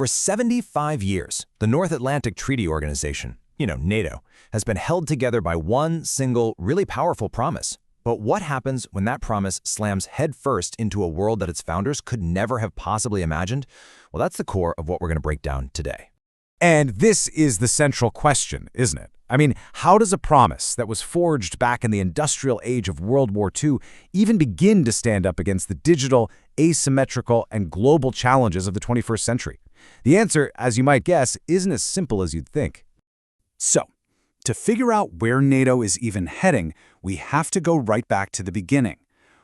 For 75 years, the North Atlantic Treaty Organization, NATO, has been held together by one single, really powerful promise. But what happens when that promise slams headfirst into a world that its founders could never have possibly imagined? Well, that's the core of what we're going to break down today. And this is the central question, isn't it? I mean, how does a promise that was forged back in the industrial age of World War II even begin to stand up against the digital, asymmetrical, and global challenges of the 21st century? The answer, as you might guess, isn't as simple as you'd think. So, to figure out where NATO is even heading, we have to go right back to the beginning.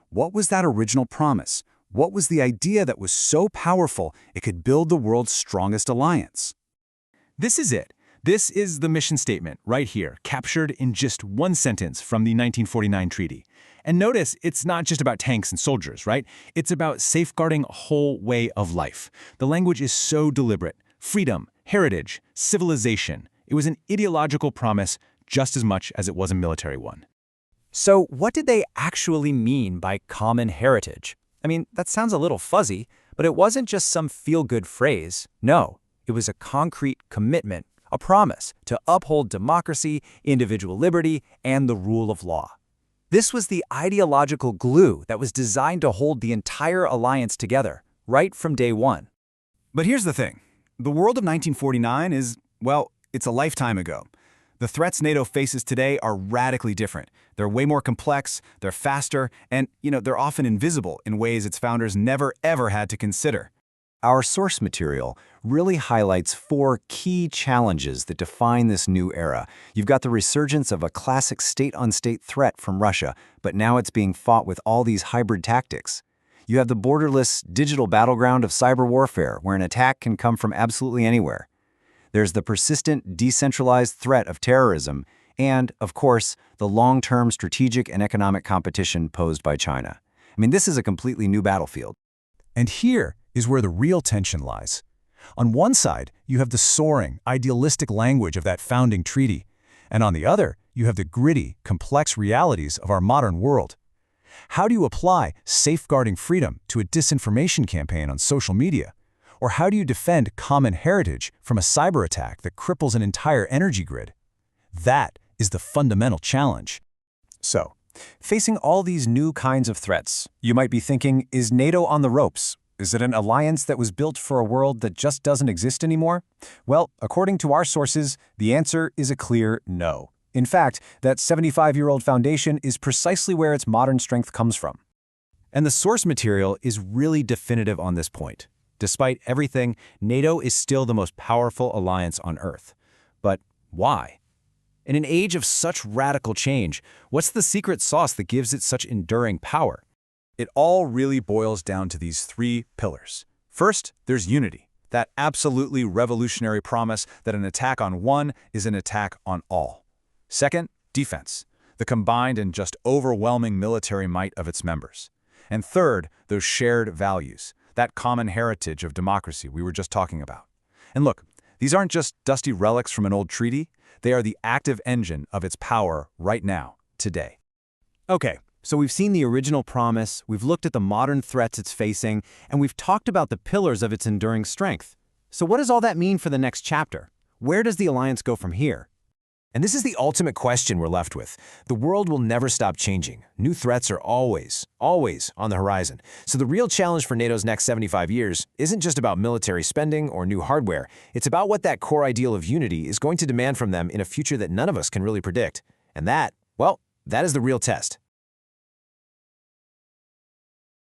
What was that original promise? What was the idea that was so powerful it could build the world's strongest alliance? This is it. This is the mission statement right here, captured in just one sentence from the 1949 treaty. And notice, it's not just about tanks and soldiers, right? It's about safeguarding a whole way of life. The language is so deliberate. Freedom, heritage, civilization. It was an ideological promise just as much as it was a military one. So what did they actually mean by common heritage? I mean, that sounds a little fuzzy, but it wasn't just some feel-good phrase. No, it was a concrete commitment, a promise to uphold democracy, individual liberty, and the rule of law. This was the ideological glue that was designed to hold the entire alliance together, right from day one. But here's the thing. The world of 1949 is, well, it's a lifetime ago. The threats NATO faces today are radically different. They're way more complex, they're faster, and, they're often invisible in ways its founders never ever had to consider. Our source material really highlights 4 key challenges that define this new era. You've got the resurgence of a classic state-on-state threat from Russia, but now it's being fought with all these hybrid tactics. You have the borderless digital battleground of cyber warfare, where an attack can come from absolutely anywhere. There's the persistent, decentralized threat of terrorism, and, of course, the long-term strategic and economic competition posed by China. I mean, this is a completely new battlefield. And here is where the real tension lies. On one side, you have the soaring, idealistic language of that founding treaty, and on the other, you have the gritty, complex realities of our modern world. How do you apply safeguarding freedom to a disinformation campaign on social media? Or how do you defend common heritage from a cyber attack that cripples an entire energy grid? That is the fundamental challenge. So, facing all these new kinds of threats, you might be thinking, is NATO on the ropes? Is it an alliance that was built for a world that just doesn't exist anymore? Well, according to our sources, the answer is a clear no. In fact, that 75-year-old foundation is precisely where its modern strength comes from. And the source material is really definitive on this point. Despite everything, NATO is still the most powerful alliance on Earth. But why? In an age of such radical change, what's the secret sauce that gives it such enduring power? It all really boils down to these 3 pillars. First, there's unity, that absolutely revolutionary promise that an attack on one is an attack on all. Second, defense, the combined and just overwhelming military might of its members. And third, those shared values, that common heritage of democracy we were just talking about. And look, these aren't just dusty relics from an old treaty. They are the active engine of its power right now, today. Okay. So we've seen the original promise, we've looked at the modern threats it's facing, and we've talked about the pillars of its enduring strength. So what does all that mean for the next chapter? Where does the alliance go from here? And this is the ultimate question we're left with. The world will never stop changing. New threats are always on the horizon. So the real challenge for NATO's next 75 years isn't just about military spending or new hardware. It's about what that core ideal of unity is going to demand from them in a future that none of us can really predict. And that is the real test.